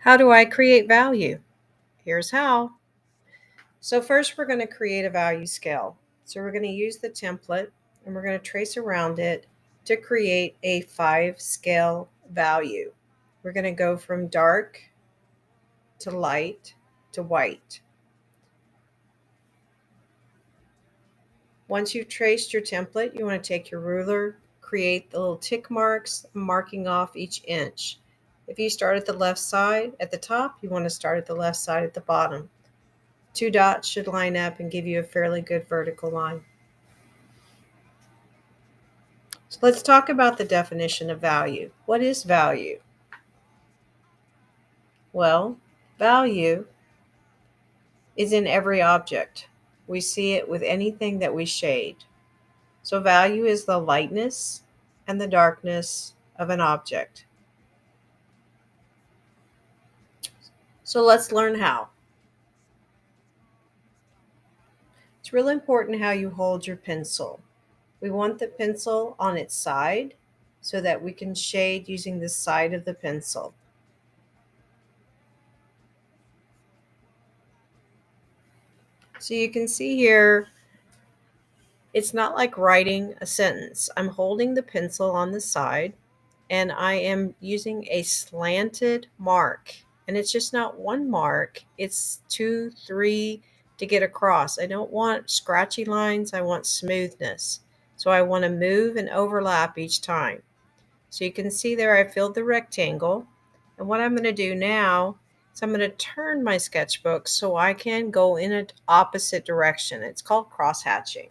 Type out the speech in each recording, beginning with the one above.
How do I create value? Here's how. So first we're going to create a value scale. So we're going to use the template and we're going to trace around it to create a 5 scale value. We're going to go from dark to light to white. Once you've traced your template, you want to take your ruler, create the little tick marks, marking off each inch. If you start at the left side at the top, you want to start at the left side at the bottom. 2 dots should line up and give you a fairly good vertical line. So let's talk about the definition of value. What is value? Well, value is in every object. We see it with anything that we shade. So value is the lightness and the darkness of an object. So let's learn how. It's really important how you hold your pencil. We want the pencil on its side so that we can shade using the side of the pencil. So you can see here, it's not like writing a sentence. I'm holding the pencil on the side and I am using a slanted mark. And it's just not one mark, it's 2, 3 to get across. I don't want scratchy lines, I want smoothness. So I want to move and overlap each time. So you can see there I filled the rectangle. And what I'm going to do now is I'm going to turn my sketchbook so I can go in an opposite direction. It's called cross hatching.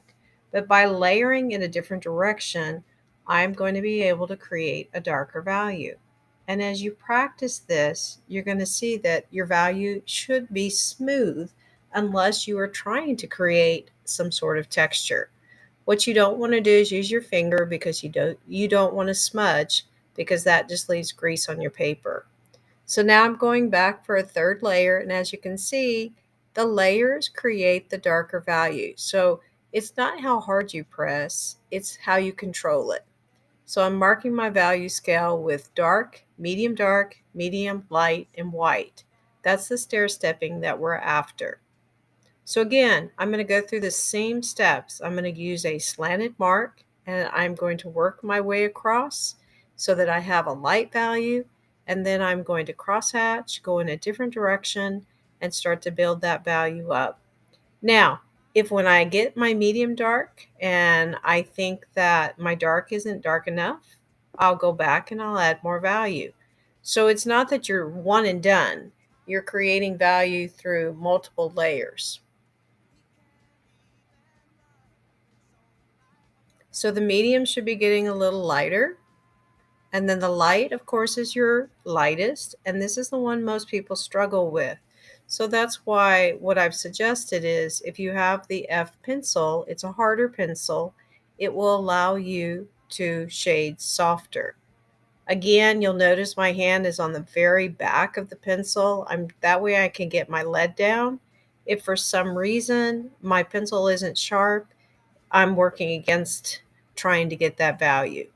But by layering in a different direction, I'm going to be able to create a darker value. And as you practice this, you're going to see that your value should be smooth unless you are trying to create some sort of texture. What you don't want to do is use your finger because you don't want to smudge, because that just leaves grease on your paper. So now I'm going back for a third layer, and as you can see, the layers create the darker value. So it's not how hard you press, it's how you control it. So I'm marking my value scale with dark, medium, light, and white. That's the stair stepping that we're after. So again, I'm going to go through the same steps. I'm going to use a slanted mark and I'm going to work my way across so that I have a light value. And then I'm going to crosshatch, go in a different direction, and start to build that value up. Now, if when I get my medium dark and I think that my dark isn't dark enough, I'll go back and I'll add more value. So it's not that you're one and done. You're creating value through multiple layers. So the medium should be getting a little lighter. And then the light, of course, is your lightest. And this is the one most people struggle with. So that's why what I've suggested is if you have the F pencil, it's a harder pencil. It will allow you to shade softer. Again, you'll notice my hand is on the very back of the pencil. That way I can get my lead down. If for some reason my pencil isn't sharp, I'm working against trying to get that value.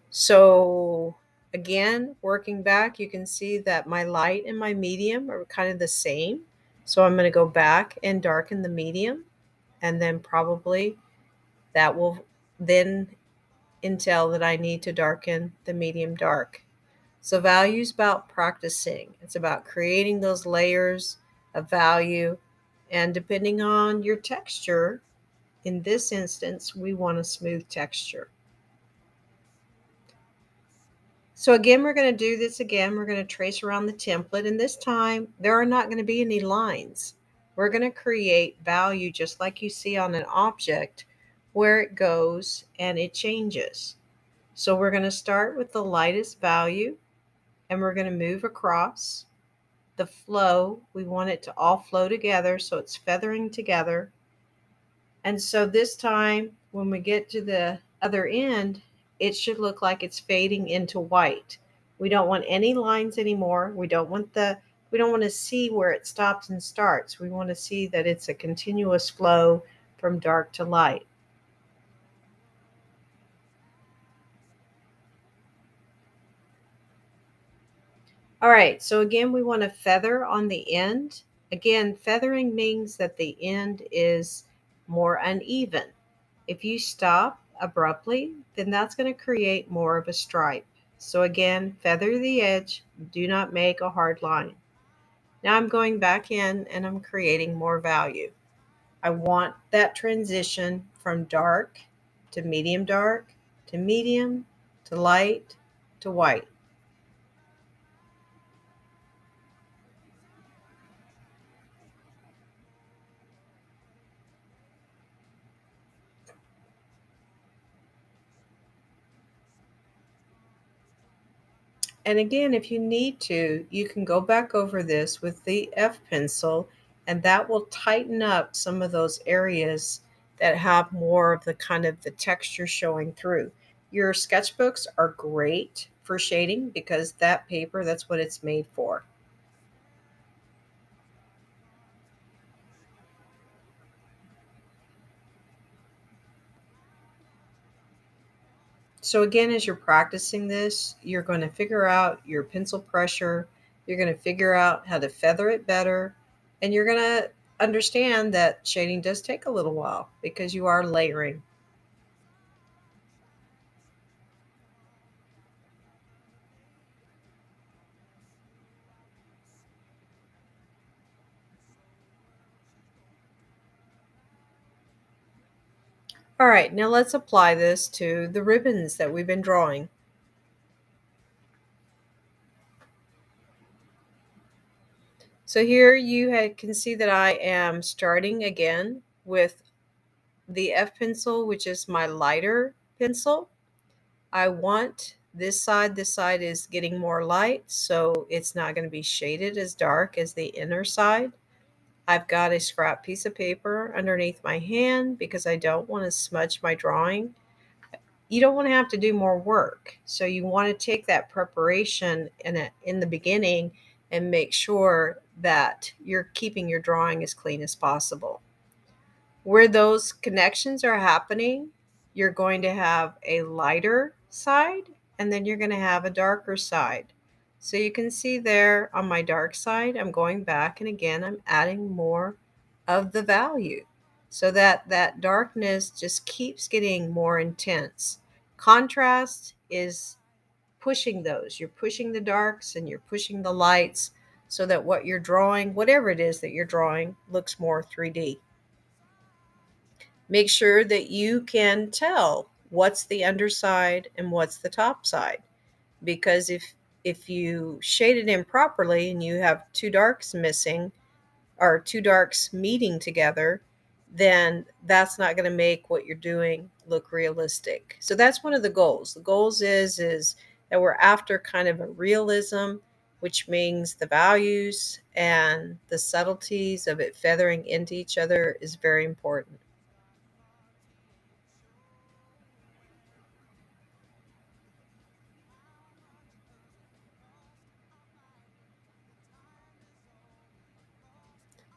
So again, working back, you can see that my light and my medium are kind of the same. So I'm going to go back and darken the medium, and then probably that will then entail that I need to darken the medium dark. So value is about practicing. It's about creating those layers of value, and depending on your texture, in this instance, we want a smooth texture. So again, we're going to do this again. We're going to trace around the template, and this time there are not going to be any lines. We're going to create value just like you see on an object where it goes and it changes. So we're going to start with the lightest value and we're going to move across. The flow, we want it to all flow together so it's feathering together. And so this time, when we get to the other end, it should look like it's fading into white. We don't want any lines anymore. We don't want to see where it stops and starts. We want to see that it's a continuous flow from dark to light. All right, so again, we want to feather on the end. Again, feathering means that the end is more uneven. If you stop abruptly, then that's going to create more of a stripe. So again, feather the edge, do not make a hard line. Now I'm going back in and I'm creating more value. I want that transition from dark to medium to light to white. And again, if you need to, you can go back over this with the F pencil, and that will tighten up some of those areas that have more of the kind of the texture showing through. Your sketchbooks are great for shading because that paper, that's what it's made for. So again, as you're practicing this, you're going to figure out your pencil pressure, you're going to figure out how to feather it better, and you're going to understand that shading does take a little while because you are layering. All right, now let's apply this to the ribbons that we've been drawing. So here can see that I am starting again with the F pencil, which is my lighter pencil. I want this side is getting more light, so it's not going to be shaded as dark as the inner side. I've got a scrap piece of paper underneath my hand because I don't want to smudge my drawing. You don't want to have to do more work. So you want to take that preparation in the beginning and make sure that you're keeping your drawing as clean as possible. Where those connections are happening, you're going to have a lighter side and then you're going to have a darker side. So you can see there on my dark side, I'm going back and again, I'm adding more of the value so that that darkness just keeps getting more intense. Contrast is pushing those. You're pushing the darks and you're pushing the lights so that what you're drawing, whatever it is that you're drawing, looks more 3D. Make sure that you can tell what's the underside and what's the top side, because if you shade it in properly and you have two darks missing or two darks meeting together, then that's not going to make what you're doing look realistic. So that's one of the goals. The goals is that we're after kind of a realism, which means the values and the subtleties of it feathering into each other is very important.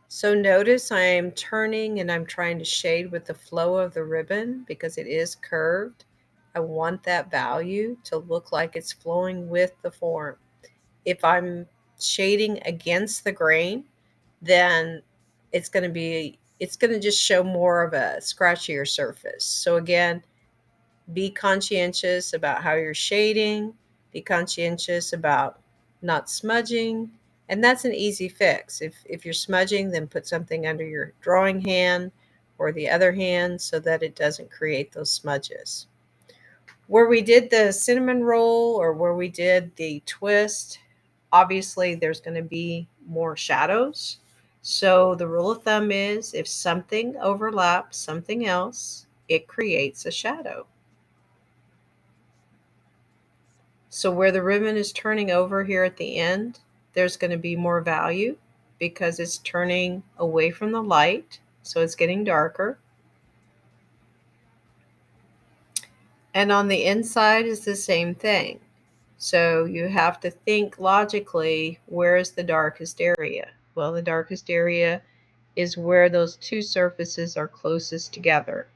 So notice I'm turning and I'm trying to shade with the flow of the ribbon because it is curved. I want that value to look like it's flowing with the form. If I'm shading against the grain, then it's going to just show more of a scratchier surface. So again, be conscientious about how you're shading, be conscientious about not smudging, and that's an easy fix. If you're smudging, then put something under your drawing hand or the other hand so that it doesn't create those smudges. Where we did the cinnamon roll or where we did the twist, obviously there's going to be more shadows. So the rule of thumb is if something overlaps something else, it creates a shadow. So where the ribbon is turning over here at the end, there's going to be more value because it's turning away from the light. So it's getting darker. And on the inside is the same thing. So you have to think logically, where is the darkest area? Well, the darkest area is where those two surfaces are closest together.